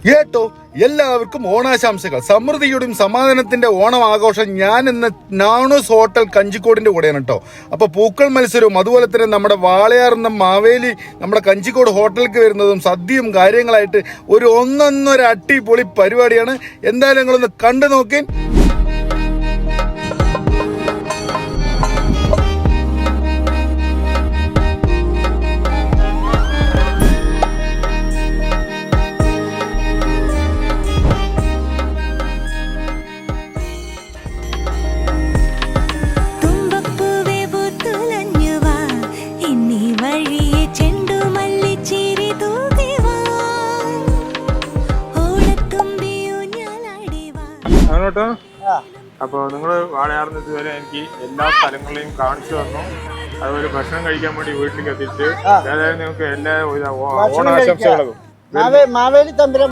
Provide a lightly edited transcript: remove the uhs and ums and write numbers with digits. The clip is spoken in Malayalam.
കേട്ടോ, എല്ലാവർക്കും ഓണാശംസകൾ. സമൃദ്ധിയുടെയും സമാധാനത്തിന്റെ ഓണം ആഘോഷം ഞാൻ ഇന്ന് നാണൂസ് ഹോട്ടൽ കഞ്ചിക്കോടിന്റെ കൂടെയാണ് കേട്ടോ. അപ്പൊ പൂക്കൾ മത്സരവും അതുപോലെ തന്നെ നമ്മുടെ വാളയാർന്ന മാവേലി നമ്മുടെ കഞ്ചിക്കോട് ഹോട്ടലിലേക്ക് വരുന്നതും സദ്യയും കാര്യങ്ങളായിട്ട് ഒരു ഒന്നൊന്നര അടിപൊളി പരിപാടിയാണ്. എന്തായാലും നിങ്ങളൊന്ന് കണ്ടു നോക്കി. അങ്ങോട്ടോ. അപ്പോൾ നിങ്ങൾ വാളയാർന്ന് ഇതുവരെ എനിക്ക് എല്ലാ സ്ഥലങ്ങളെയും കാണിച്ചു തന്നു. അതുപോലെ ഭക്ഷണം കഴിക്കാൻ വേണ്ടി വീട്ടിലേക്ക് എത്തിച്ച് ഏതായാലും നിങ്ങൾക്ക് എല്ലാ ഓണാശംസകളും. മാവേലി തമ്പുരാൻ